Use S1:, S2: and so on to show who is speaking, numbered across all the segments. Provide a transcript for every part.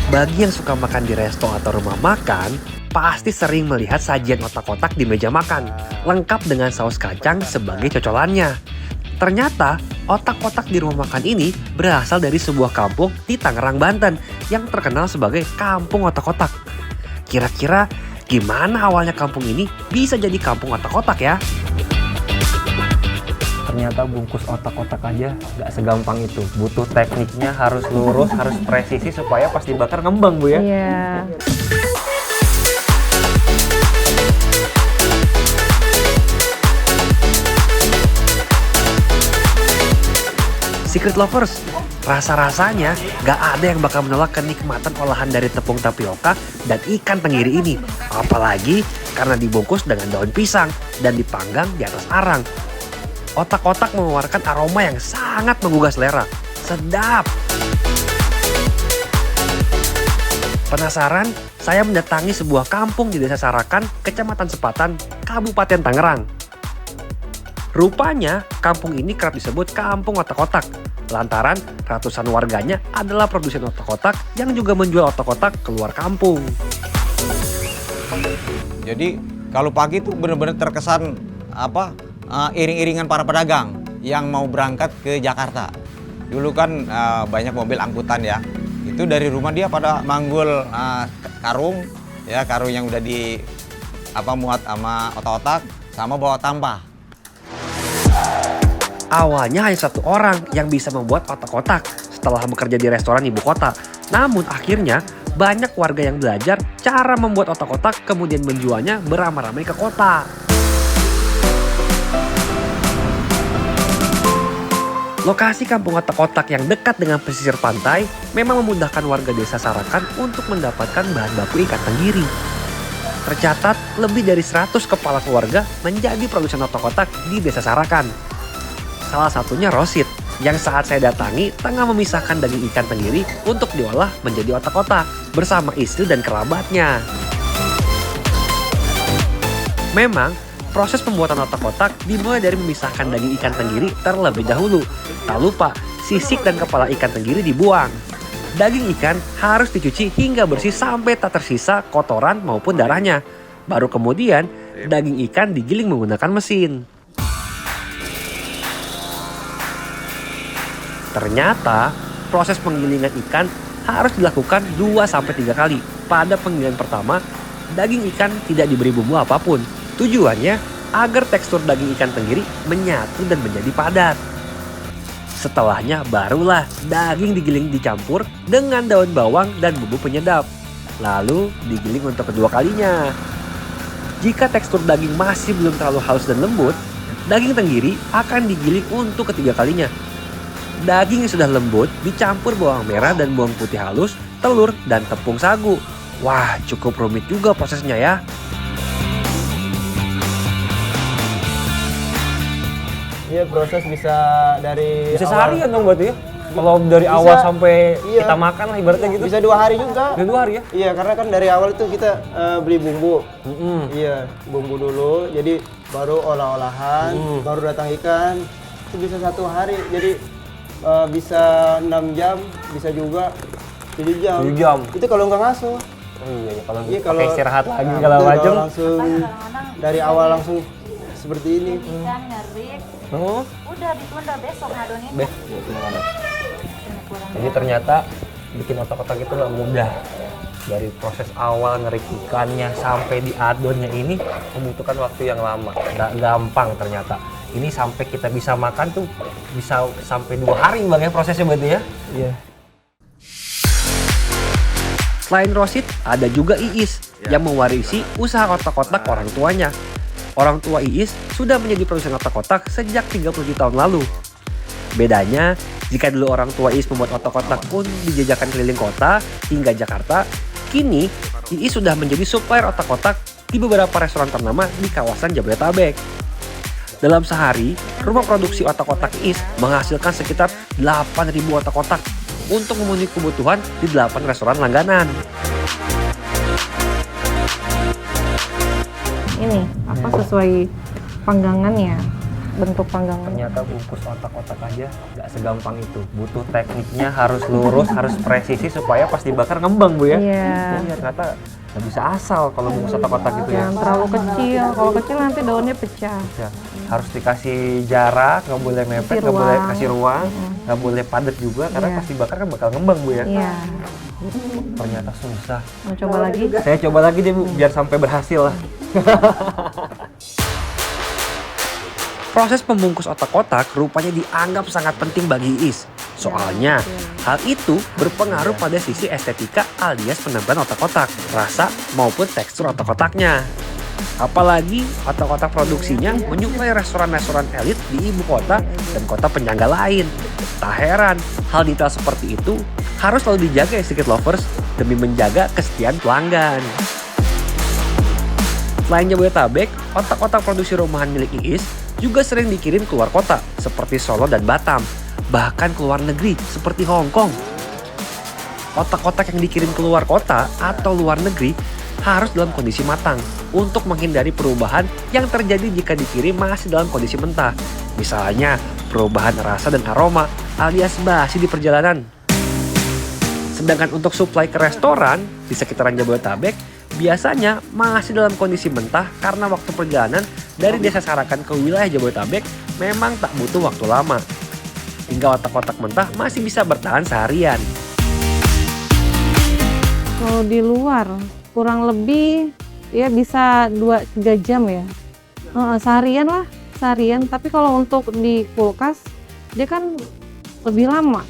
S1: Bagi yang suka makan di resto atau rumah makan, pasti sering melihat sajian otak-otak di meja makan, lengkap dengan saus kacang sebagai cocolannya. Ternyata, otak-otak di rumah makan ini berasal dari sebuah kampung di Tangerang, Banten yang terkenal sebagai Kampung Otak-Otak. Kira-kira gimana awalnya kampung ini bisa jadi kampung otak-otak ya?
S2: Ternyata bungkus otak-otak aja nggak segampang itu. Butuh tekniknya, harus lurus, harus presisi supaya pas dibakar ngembang, Bu ya?
S3: Iya.
S1: Secret Lovers, rasa-rasanya gak ada yang bakal menolak kenikmatan olahan dari tepung tapioka dan ikan tenggiri ini. Apalagi karena dibungkus dengan daun pisang dan dipanggang di atas arang. Otak-otak mengeluarkan aroma yang sangat menggugah selera. Sedap! Penasaran? Saya mendatangi sebuah kampung di Desa Sarakan, Kecamatan Sepatan, Kabupaten Tangerang. Rupanya, kampung ini kerap disebut Kampung Otak-Otak, lantaran ratusan warganya adalah produsen otak-otak yang juga menjual otak-otak keluar kampung.
S4: Jadi kalau pagi tuh benar-benar terkesan iring-iringan para pedagang yang mau berangkat ke Jakarta. Dulu kan banyak mobil angkutan ya. Itu dari rumah dia pada manggul karung yang udah muat sama otak-otak sama bawa tampah.
S1: Awalnya hanya satu orang yang bisa membuat otak-otak setelah bekerja di restoran ibu kota. Namun akhirnya banyak warga yang belajar cara membuat otak-otak kemudian menjualnya beramai-ramai ke kota. Lokasi kampung otak-otak yang dekat dengan pesisir pantai memang memudahkan warga desa Sarakan untuk mendapatkan bahan baku ikan tenggiri. Tercatat lebih dari 100 kepala keluarga menjadi produsen otak-otak di desa Sarakan. Salah satunya Rosid, yang saat saya datangi tengah memisahkan daging ikan tenggiri untuk diolah menjadi otak-otak bersama istri dan kerabatnya. Memang, proses pembuatan otak-otak dimulai dari memisahkan daging ikan tenggiri terlebih dahulu. Tak lupa, sisik dan kepala ikan tenggiri dibuang. Daging ikan harus dicuci hingga bersih sampai tak tersisa kotoran maupun darahnya. Baru kemudian, daging ikan digiling menggunakan mesin. Ternyata, proses penggilingan ikan harus dilakukan 2-3 kali. Pada penggilingan pertama, daging ikan tidak diberi bumbu apapun. Tujuannya agar tekstur daging ikan tenggiri menyatu dan menjadi padat. Setelahnya barulah daging digiling dicampur dengan daun bawang dan bumbu penyedap. Lalu digiling untuk kedua kalinya. Jika tekstur daging masih belum terlalu halus dan lembut, daging tenggiri akan digiling untuk ketiga kalinya. Daging yang sudah lembut dicampur bawang merah dan bawang putih halus, telur, dan tepung sagu. Wah, cukup rumit juga prosesnya ya.
S5: Iya, proses bisa dari
S2: Bisa
S5: awal.
S2: seharian dong berarti ya? Kalau dari awal sampai
S5: iya.
S2: kita makan lah ibaratnya gitu.
S5: Bisa 2 hari juga.
S2: Udah 2 hari ya?
S5: Iya, karena kan dari awal itu kita beli bumbu. Iya, bumbu dulu. Jadi baru olah-olahan, baru datang ikan. Itu bisa 1 hari. Jadi bisa 6 jam, bisa juga 7 jam.
S2: 7 jam.
S5: Itu kalau nggak ngasuh.
S2: Oh iya, kalau
S5: Iya,
S2: pakai istirahat lagi
S5: nah,
S2: segala
S5: betul,
S2: macam.
S5: kalau langsung dari awal langsung seperti ini.
S3: Ikan ngerik,
S2: Oh,
S3: udah ditunda besok ngadonnya.
S2: beh. Jadi ternyata bikin otak-otak itu nggak mudah. Dari proses awal ngerik ikannya sampai di adonnya ini membutuhkan waktu yang lama. Nggak gampang ternyata. Ini sampai kita bisa makan tuh bisa sampai 2 hari Bang ya prosesnya berarti ya?
S5: Iya.
S1: Selain Rosid, ada juga Iis yang mewarisi usaha otak-otak orang tuanya. Orang tua Iis sudah menjadi produsen otak-otak sejak 37 tahun lalu. Bedanya, jika dulu orang tua Iis membuat otak-otak pun dijajakan keliling kota hingga Jakarta, kini Iis sudah menjadi supplier otak-otak di beberapa restoran ternama di kawasan Jabodetabek. Dalam sehari, rumah produksi otak-otak Iis menghasilkan sekitar 8.000 otak-otak untuk memenuhi kebutuhan di 8 restoran langganan.
S3: Ini apa sesuai panggangannya.
S6: bentuk panggangan.
S2: Ternyata bungkus otak-otak aja nggak segampang itu. Butuh tekniknya, harus lurus, harus presisi supaya pas dibakar ngembang, Bu ya.
S6: Iya.
S2: Iya, ternyata nggak bisa asal kalau bungkus otak-otak gitu ya.
S6: Jangan terlalu kecil. Kalau kecil nanti daunnya pecah.
S2: Ya, harus dikasih jarak, nggak boleh mepet,
S6: Kasih
S2: nggak boleh
S6: ruang.
S2: kasih ruang, nggak boleh padat juga karena
S6: Iya.
S2: pas dibakar kan bakal ngembang, Bu ya.
S6: Iya.
S2: Ternyata susah.
S6: Mau coba lagi?
S2: Saya coba lagi deh, Bu, biar sampai berhasil lah.
S1: Proses membungkus otak-otak rupanya dianggap sangat penting bagi Iis. Soalnya, hal itu berpengaruh pada sisi estetika alias penampilan otak-otak, rasa maupun tekstur otak-otaknya. Apalagi otak-otak produksinya menyuplai restoran-restoran elit di ibu kota dan kota penyangga lain. Tak heran, hal detail seperti itu harus selalu dijaga ya Street Lovers demi menjaga kesetiaan pelanggan. Selain Jabodetabek, otak-otak produksi rumahan milik Iis juga sering dikirim keluar kota seperti Solo dan Batam, bahkan keluar negeri seperti Hong Kong. Otak-otak yang dikirim keluar kota atau luar negeri harus dalam kondisi matang untuk menghindari perubahan yang terjadi jika dikirim masih dalam kondisi mentah. Misalnya perubahan rasa dan aroma alias basi di perjalanan. Sedangkan untuk suplai ke restoran di sekitaran Jabodetabek biasanya masih dalam kondisi mentah karena waktu perjalanan dari desa Sarakan ke wilayah Jabodetabek memang tak butuh waktu lama. Hingga otak-otak mentah masih bisa bertahan seharian.
S6: Kalau di luar kurang lebih ya bisa 2-3 jam ya. Seharian lah, seharian. Tapi kalau untuk di kulkas dia kan lebih lama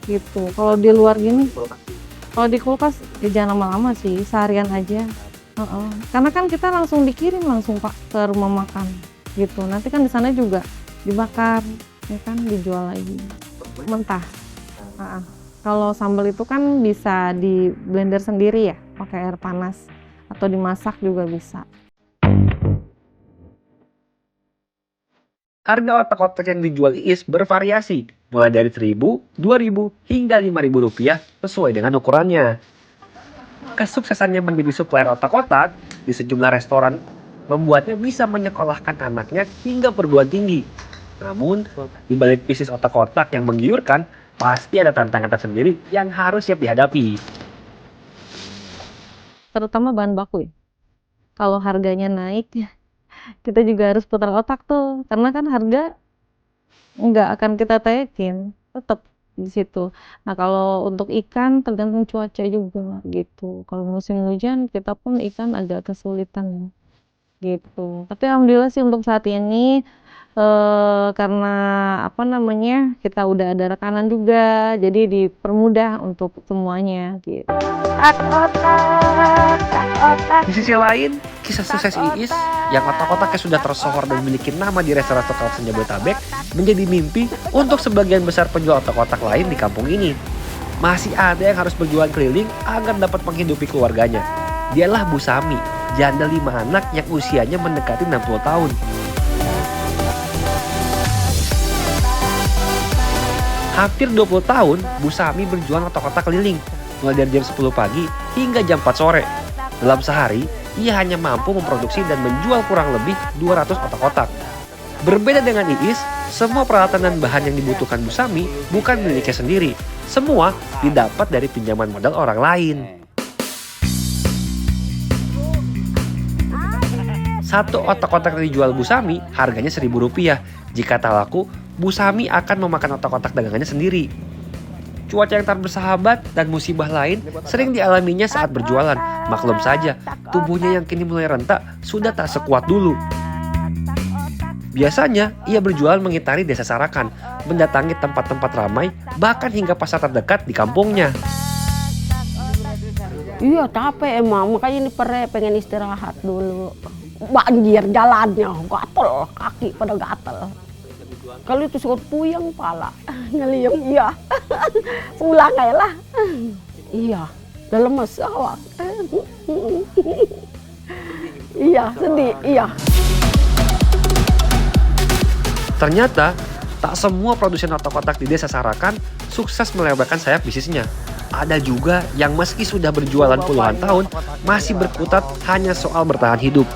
S6: gitu. Kalau di luar gini, kalau di kulkas ya jangan lama-lama sih, seharian aja. Karena kan kita langsung dikirim langsung Pak ke rumah makan gitu. Nanti kan di sana juga dibakar, ya kan dijual lagi mentah. Kalau sambal itu kan bisa di blender sendiri ya, pakai air panas atau dimasak juga bisa.
S1: Harga otak-otak yang dijual Iis bervariasi, mulai dari 1.000, 2.000, hingga 5.000 rupiah sesuai dengan ukurannya. Kesuksesannya menjadi supplier otak-otak di sejumlah restoran membuatnya bisa menyekolahkan anaknya hingga perguruan tinggi. Namun, di balik bisnis otak-otak yang menggiurkan, pasti ada tantangan tersendiri yang harus siap dihadapi.
S6: Terutama bahan baku ya. Kalau harganya naik, kita juga harus putar otak tuh. Karena kan harga nggak akan kita naikin, tetap di situ. Nah kalau untuk ikan tergantung cuaca juga gitu. Kalau musim hujan kita pun ikan agak kesulitan gitu. Tapi alhamdulillah sih untuk saat ini karena apa namanya kita udah ada rekanan juga, jadi dipermudah untuk semuanya gitu.
S1: Di sisi lain, kisah sukses Iis yang otak-otaknya sudah tersohor dan memiliki nama di restoran kawasan Jabodetabek menjadi mimpi untuk sebagian besar penjual otak-otak lain di kampung ini. Masih ada yang harus berjualan keliling agar dapat menghidupi keluarganya. Dialah Bu Sami, janda 5 anak yang usianya mendekati 60 tahun. Hampir 20 tahun, Bu Sami berjualan otak-otak keliling, mulai dari jam 10 pagi hingga jam 4 sore. Dalam sehari, ia hanya mampu memproduksi dan menjual kurang lebih 200 otak-otak. Berbeda dengan Iis, semua peralatan dan bahan yang dibutuhkan Bu Sami bukan miliknya sendiri. Semua didapat dari pinjaman modal orang lain. Satu otak-otak yang dijual Bu Sami harganya Rp1.000. Jika tak laku, Bu Sami akan memakan otak-otak dagangannya sendiri. Cuaca yang tak bersahabat dan musibah lain sering dialaminya saat berjualan. Maklum saja, tubuhnya yang kini mulai rentak sudah tak sekuat dulu. Biasanya, ia berjualan mengitari desa Sarakan, mendatangi tempat-tempat ramai, bahkan hingga pasar terdekat di kampungnya.
S7: Iya capek emang, makanya ini pengen istirahat dulu. Banjir jalannya, gatel, kaki pada gatel. Kalau itu suka puyeng pala, ngeliung iya. Pulang aja lah. Iya, udah lemes awak. Iya, sedih, iya.
S1: Ternyata, tak semua produsen otak-otak di desa Sarakan sukses melebarkan sayap bisnisnya. Ada juga yang meski sudah berjualan puluhan tahun, masih berkutat hanya soal bertahan hidup.